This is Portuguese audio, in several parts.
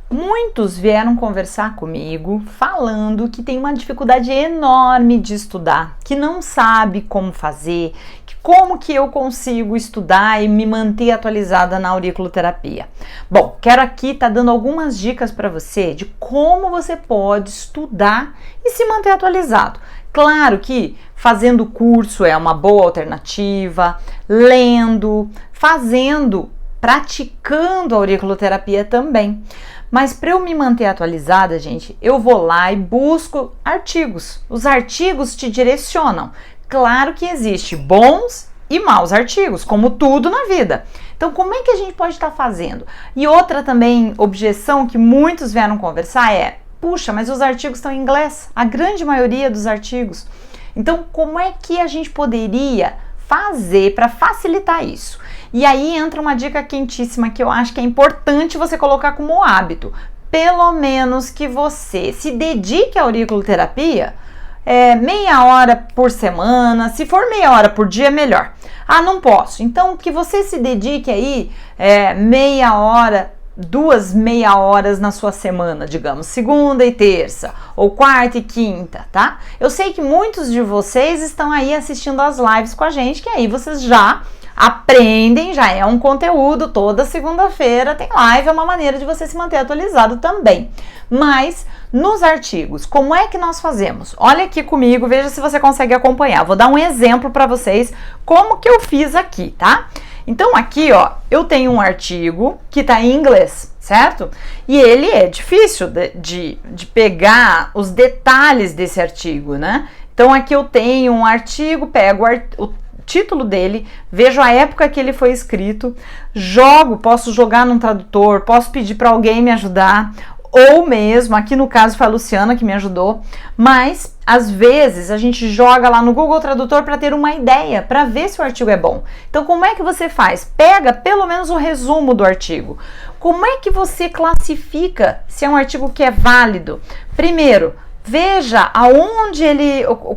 Muitos vieram conversar comigo falando que tem uma dificuldade enorme de estudar, que não sabe como fazer, que como que eu consigo estudar e me manter atualizada na auriculoterapia. Bom, quero aqui estar dando algumas dicas para você de como você pode estudar e se manter atualizado. Claro que fazendo curso é uma boa alternativa, lendo, praticando a auriculoterapia também. Mas para eu me manter atualizada, gente, eu vou lá e busco artigos. Os artigos te direcionam. Claro que existe bons e maus artigos, como tudo na vida. Então, como é que a gente pode estar fazendo? E outra também objeção que muitos vieram conversar é: puxa, mas os artigos estão em inglês, a grande maioria dos artigos. Então, como é que a gente poderia fazer para facilitar isso? E aí entra uma dica quentíssima que eu acho que é importante você colocar como hábito. Pelo menos que você se dedique à auriculoterapia meia hora por semana. Se for meia hora por dia, melhor. Ah, não posso. Então, que você se dedique aí meia hora, 2 meia horas na sua semana, digamos, segunda e terça, ou quarta e quinta, tá? Eu sei que muitos de vocês estão aí assistindo as lives com a gente, que aí vocês já aprendem, já é um conteúdo, toda segunda-feira tem live, é uma maneira de você se manter atualizado também. Mas nos artigos, como é que nós fazemos? Olha aqui comigo, veja se você consegue acompanhar. Vou dar um exemplo para vocês como que eu fiz aqui, tá? Então aqui, ó, eu tenho um artigo que tá em inglês, certo? E ele é difícil de pegar os detalhes desse artigo, né? Então aqui eu tenho um artigo, pego o título dele, vejo a época que ele foi escrito, posso jogar num tradutor, posso pedir para alguém me ajudar, ou mesmo, aqui no caso foi a Luciana que me ajudou, mas às vezes a gente joga lá no Google Tradutor para ter uma ideia, para ver se o artigo é bom. Então, como é que você faz? Pega pelo menos o resumo do artigo. Como é que você classifica se é um artigo que é válido? Primeiro, veja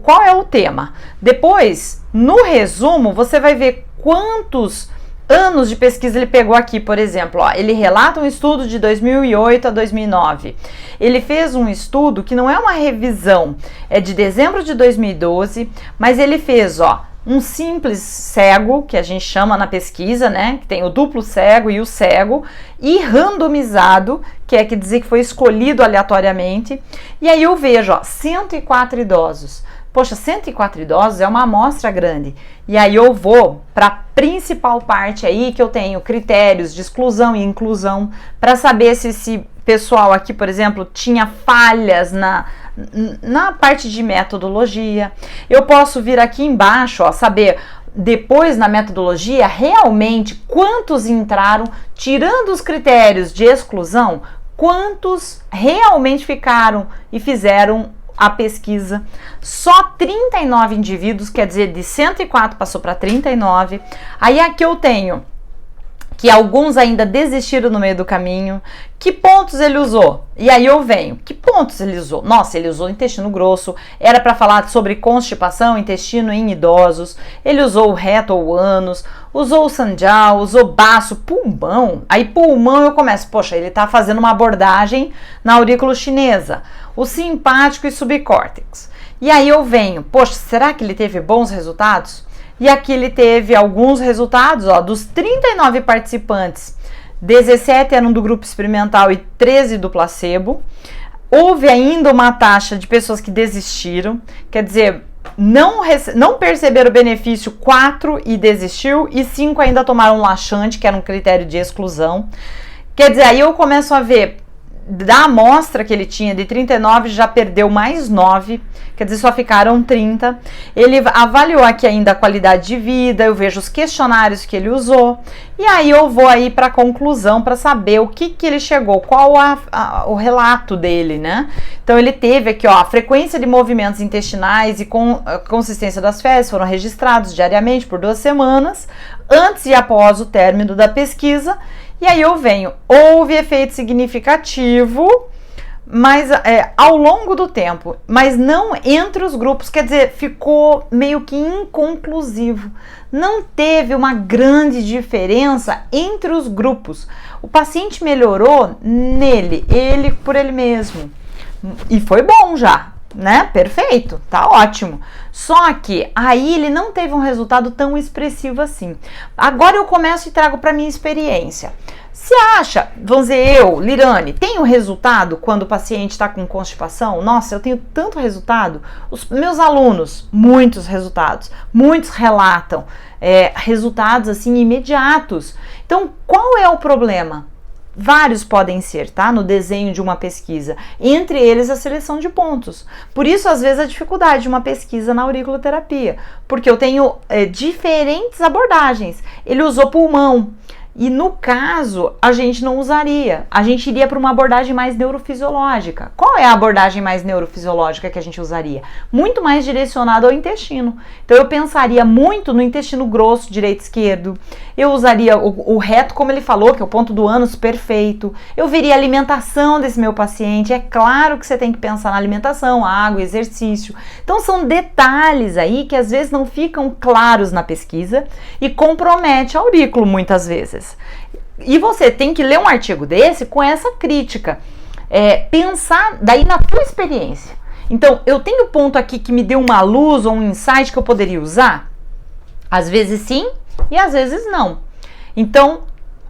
qual é o tema. Depois, no resumo, você vai ver quantos anos de pesquisa ele pegou aqui, por exemplo. Ó, ele relata um estudo de 2008 a 2009. Ele fez um estudo que não é uma revisão, é de dezembro de 2012, mas ele fez, ó, um simples cego, que a gente chama na pesquisa, né, que tem o duplo cego e o cego, e randomizado, que quer dizer que foi escolhido aleatoriamente. E aí eu vejo, ó, 104 idosos. Poxa, 104 idosos é uma amostra grande. E aí eu vou para a principal parte aí, que eu tenho critérios de exclusão e inclusão, para saber se esse pessoal aqui, por exemplo, tinha falhas na parte de metodologia. Eu posso vir aqui embaixo, ó, saber depois na metodologia realmente quantos entraram, tirando os critérios de exclusão, quantos realmente ficaram e fizeram a pesquisa. Só 39 indivíduos, quer dizer, de 104 passou para 39. Aí aqui eu tenho que alguns ainda desistiram no meio do caminho. Que pontos ele usou? E aí eu venho, que pontos ele usou? Nossa, ele usou intestino grosso, era para falar sobre constipação, intestino em idosos. Ele usou o reto ou ânus, usou o sandial, usou baço, pulmão. Aí pulmão eu começo, poxa, ele tá fazendo uma abordagem na aurícula chinesa. O simpático e subcórtex. E aí eu venho, poxa, será que ele teve bons resultados? E aqui ele teve alguns resultados, ó, dos 39 participantes, 17 eram do grupo experimental e 13 do placebo. Houve ainda uma taxa de pessoas que desistiram, quer dizer, não perceberam o benefício, 4 e desistiu, e 5 ainda tomaram laxante, que era um critério de exclusão. Quer dizer, aí eu começo a ver, da amostra que ele tinha de 39, já perdeu mais 9, quer dizer, só ficaram 30. Ele avaliou aqui ainda a qualidade de vida, eu vejo os questionários que ele usou, e aí eu vou aí para a conclusão para saber o que ele chegou, qual o relato dele, né? Então ele teve aqui, ó, a frequência de movimentos intestinais e a consistência das fezes foram registrados diariamente por 2 semanas, antes e após o término da pesquisa. E aí eu venho, houve efeito significativo, mas ao longo do tempo, mas não entre os grupos, quer dizer, ficou meio que inconclusivo. Não teve uma grande diferença entre os grupos. O paciente melhorou ele por ele mesmo. E foi bom já, né? Perfeito, tá ótimo. Só que aí ele não teve um resultado tão expressivo assim. Agora eu começo e trago para minha experiência. Você acha, vamos dizer, eu, Lirane, tenho resultado quando o paciente está com constipação? Nossa, eu tenho tanto resultado. Os meus alunos, muitos resultados. Muitos relatam resultados assim imediatos. Então, qual é o problema? Vários podem ser, tá? No desenho de uma pesquisa. Entre eles, a seleção de pontos. Por isso, às vezes, a dificuldade de uma pesquisa na auriculoterapia. Porque eu tenho diferentes abordagens. Ele usou pulmão. E no caso, a gente não usaria. A gente iria para uma abordagem mais neurofisiológica. Qual é a abordagem mais neurofisiológica que a gente usaria? Muito mais direcionada ao intestino. Então eu pensaria muito no intestino grosso, direito e esquerdo. Eu usaria o reto, como ele falou, que é o ponto do ânus perfeito. Eu veria a alimentação desse meu paciente. É claro que você tem que pensar na alimentação, água, exercício. Então são detalhes aí que às vezes não ficam claros na pesquisa e compromete a aurículo muitas vezes. E você tem que ler um artigo desse com essa crítica, pensar daí na tua experiência. Então, eu tenho ponto aqui que me deu uma luz ou um insight que eu poderia usar? Às vezes sim e às vezes não. Então,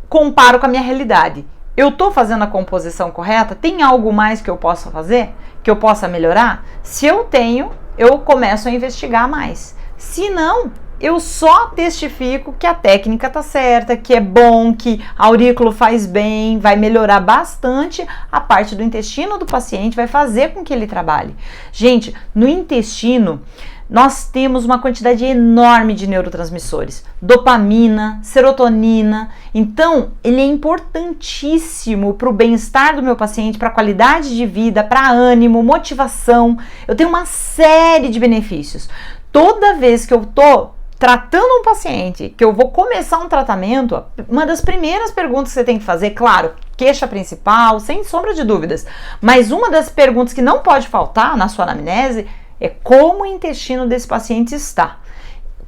comparo com a minha realidade. Eu estou fazendo a composição correta? Tem algo mais que eu possa fazer? Que eu possa melhorar? Se eu tenho, eu começo a investigar mais. Se não, eu só testifico que a técnica tá certa, que é bom, que aurículo faz bem, vai melhorar bastante a parte do intestino do paciente, vai fazer com que ele trabalhe. Gente, no intestino nós temos uma quantidade enorme de neurotransmissores, dopamina, serotonina. Então, ele é importantíssimo para o bem-estar do meu paciente, para a qualidade de vida, para ânimo, motivação. Eu tenho uma série de benefícios. Toda vez que eu tô tratando um paciente, que eu vou começar um tratamento, uma das primeiras perguntas que você tem que fazer, claro, queixa principal, sem sombra de dúvidas, mas uma das perguntas que não pode faltar na sua anamnese é como o intestino desse paciente está,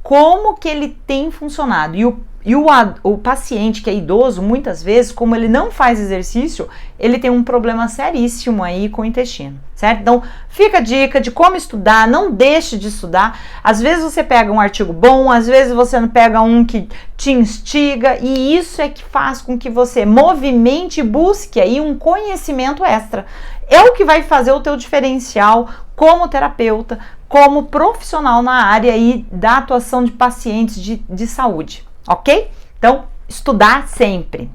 como que ele tem funcionado. E o paciente que é idoso, muitas vezes, como ele não faz exercício, ele tem um problema seríssimo aí com o intestino, certo? Então, fica a dica de como estudar, não deixe de estudar. Às vezes você pega um artigo bom, às vezes você não pega um que te instiga, e isso é que faz com que você movimente e busque aí um conhecimento extra. É o que vai fazer o teu diferencial como terapeuta, como profissional na área aí da atuação de pacientes de saúde. Ok? Então, estudar sempre.